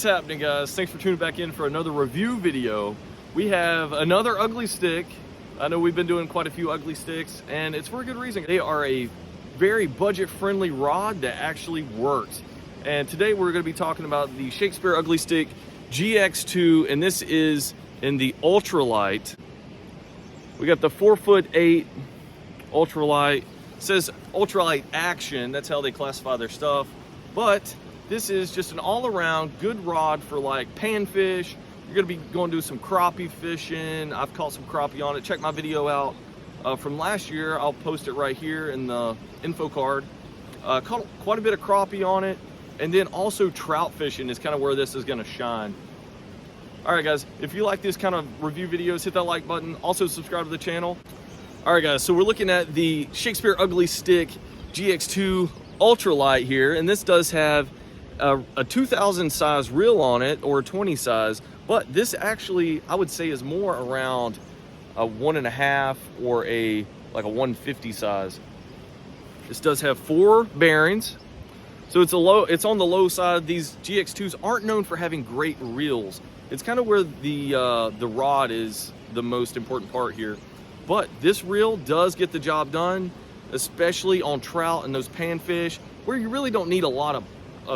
is happening, guys? Thanks for tuning back in for another review video. We have another ugly stick. I know we've been doing quite a few ugly sticks, and it's for a good reason. They are a very budget-friendly rod that actually works. And today we're going to be talking about the Shakespeare Ugly Stick GX2, and this is in the ultralight. We got the 4'8" ultralight. It says ultralight action. That's how they classify their stuff. But this is just an all-around good rod for like panfish. You're gonna be going to do some crappie fishing. I've caught some crappie on it. Check my video out from last year. I'll post it right here in the info card. Caught quite a bit of crappie on it. And then also trout fishing is kind of where this is gonna shine. All right, guys, if you like this kind of review videos, hit that like button. Also subscribe to the channel. All right, guys, so we're looking at the Shakespeare Ugly Stick GX2 ultralight here. And this does have a 2000 size reel on it, or a 20 size, but this actually I would say is more around a 1.5 or like a 150 size. This does have 4 bearings, so it's on the low side. These GX2s aren't known for having great reels. It's kind of where the rod is the most important part here, but this reel does get the job done, especially on trout and those panfish where you really don't need a lot of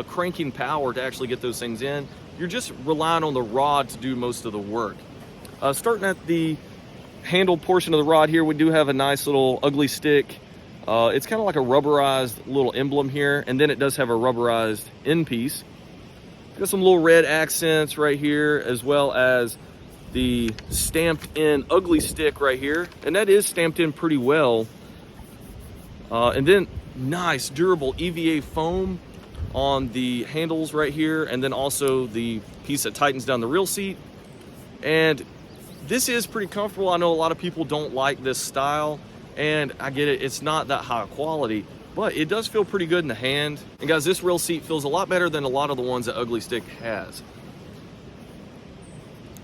cranking power to actually get those things in. You're just relying on the rod to do most of the work. Starting at the handle portion of the rod here, we do have a nice little ugly stick. It's kind of like a rubberized little emblem here, and then it does have a rubberized end piece. Got some little red accents right here, as well as the stamped in ugly stick right here, and that is stamped in pretty well. And then nice durable EVA foam on the handles right here, and then also the piece that tightens down the reel seat. And this is pretty comfortable. I know a lot of people don't like this style, and I get it, it's not that high quality, but it does feel pretty good in the hand. And guys, this reel seat feels a lot better than a lot of the ones that Ugly Stick has.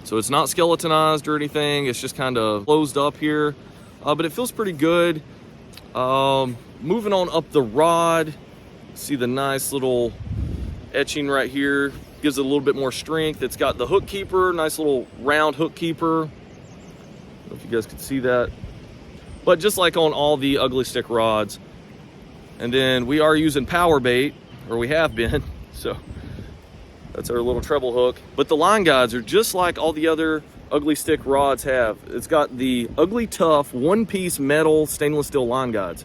So it's not skeletonized or anything, it's just kind of closed up here, but it feels pretty good. Moving on up the rod, see the nice little etching right here, gives it a little bit more strength. It's got the hook keeper, nice little round hook keeper. I don't know if you guys can see that, but just like on all the Ugly Stick rods. And then we are using power bait, or we have been, so that's our little treble hook. But the line guides are just like all the other Ugly Stick rods have. It's got the Ugly Tough one-piece metal stainless steel line guides.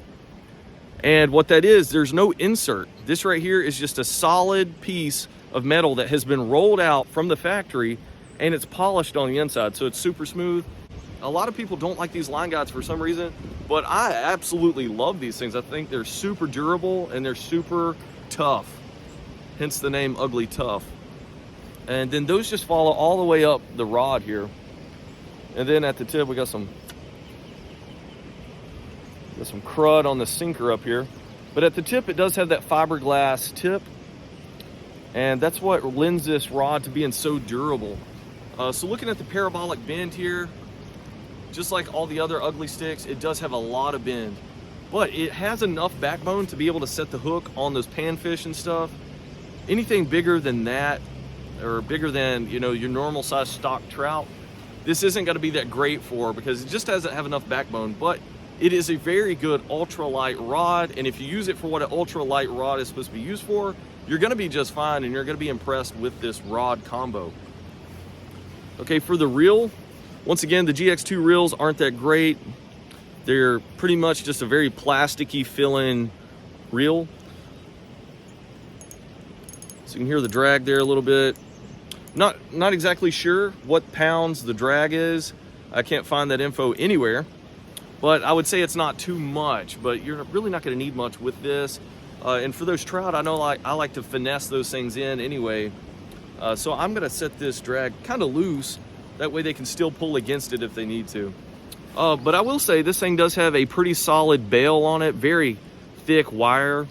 And what that is, there's no insert. This right here is just a solid piece of metal that has been rolled out from the factory, and it's polished on the inside, so it's super smooth. A lot of people don't like these line guides for some reason, but I absolutely love these things. I think they're super durable and they're super tough, hence the name Ugly Tough. And then those just follow all the way up the rod here. And then at the tip, we got some crud on the sinker up here, but at the tip it does have that fiberglass tip, and that's what lends this rod to being so durable. So looking at the parabolic bend here, just like all the other Ugly Sticks, it does have a lot of bend, but it has enough backbone to be able to set the hook on those panfish and stuff. Anything bigger than that, or bigger than, you know, your normal size stock trout, this isn't going to be that great for, because it just doesn't have enough backbone. But it is a very good ultralight rod, and if you use it for what an ultralight rod is supposed to be used for, you're going to be just fine, and you're going to be impressed with this rod combo. Okay, for the reel, once again, the GX2 reels aren't that great. They're pretty much just a very plasticky fill-in reel. So you can hear the drag there a little bit. Not exactly sure what pounds the drag is. I can't find that info anywhere. But I would say it's not too much, but you're really not going to need much with this. And for those trout, I know I like to finesse those things in anyway. So I'm going to set this drag kind of loose. That way they can still pull against it if they need to. But I will say this thing does have a pretty solid bail on it, very thick wire.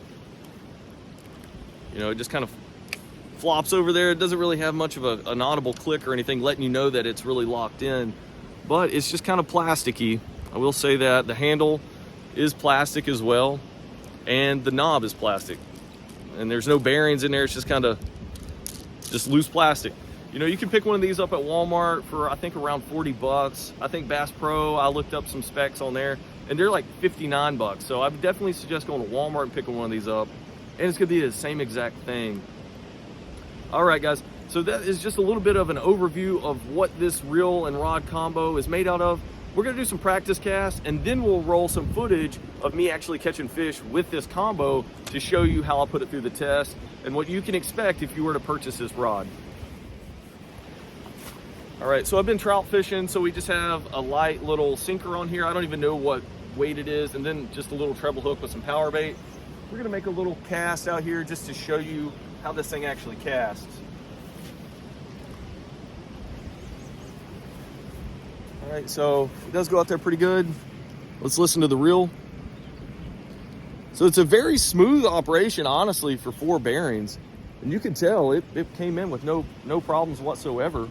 You know, it just kind of flops over there. It doesn't really have much of an audible click or anything letting you know that it's really locked in. But it's just kind of plasticky. I will say that the handle is plastic as well, and the knob is plastic. And there's no bearings in there. It's just kind of just loose plastic. You know, you can pick one of these up at Walmart for, I think, around 40 bucks. I think Bass Pro, I looked up some specs on there, and they're like 59 bucks. So I would definitely suggest going to Walmart and picking one of these up. And it's gonna be the same exact thing. All right, guys. So that is just a little bit of an overview of what this reel and rod combo is made out of. We're gonna do some practice casts, and then we'll roll some footage of me actually catching fish with this combo to show you how I'll put it through the test and what you can expect if you were to purchase this rod. All right, so I've been trout fishing, so we just have a light little sinker on here. I don't even know what weight it is, and then just a little treble hook with some power bait. We're gonna make a little cast out here just to show you how this thing actually casts. All right, so it does go out there pretty good. Let's listen to the reel. So it's a very smooth operation, honestly, for 4 bearings. And you can tell it came in with no problems whatsoever.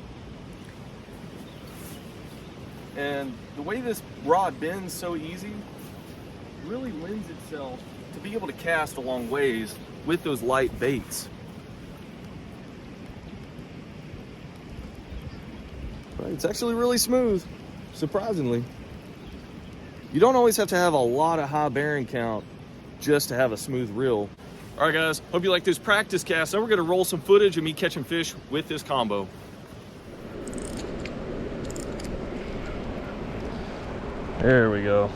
And the way this rod bends so easy really lends itself to be able to cast a long ways with those light baits. Right, it's actually really smooth, surprisingly. You don't always have to have a lot of high bearing count just to have a smooth reel. All right, guys, hope you like this practice cast. Now we're gonna roll some footage of me catching fish with this combo. There we go.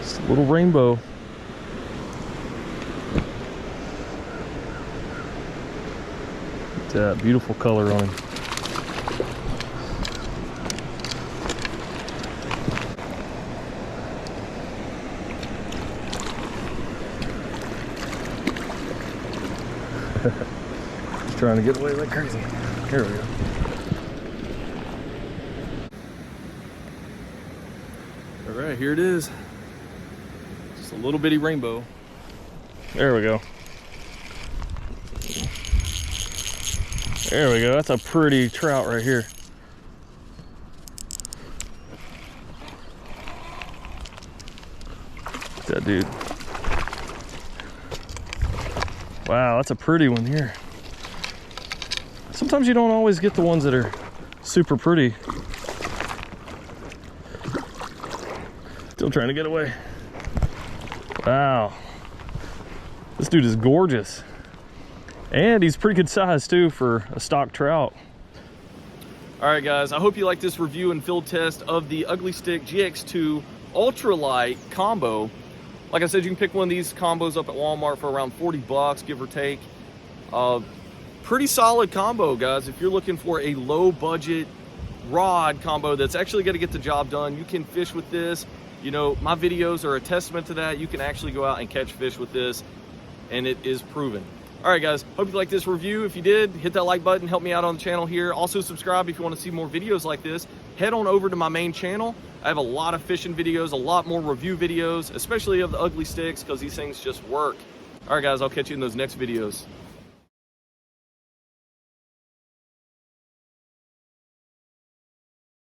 It's a little rainbow. Look at that beautiful color on him. Just trying to get away like crazy. Here we go. All right, here it is. Just a little bitty rainbow. There we go. There we go. That's a pretty trout right here. That dude. Wow, that's a pretty one here. Sometimes you don't always get the ones that are super pretty. Still trying to get away. Wow. This dude is gorgeous. And he's pretty good size too for a stock trout. All right, guys, I hope you like this review and field test of the Ugly Stik GX2 Ultralight combo. Like I said, you can pick one of these combos up at Walmart for around 40 bucks, give or take. Pretty solid combo, guys. If you're looking for a low budget rod combo that's actually gonna get the job done, you can fish with this. You know, my videos are a testament to that. You can actually go out and catch fish with this, and it is proven. All right, guys, hope you like this review. If you did, hit that like button, help me out on the channel here. Also subscribe if you want to see more videos like this. Head on over to my main channel. I have a lot of fishing videos, a lot more review videos, especially of the Ugly Stiks, because these things just work. All right, guys, I'll catch you in those next videos.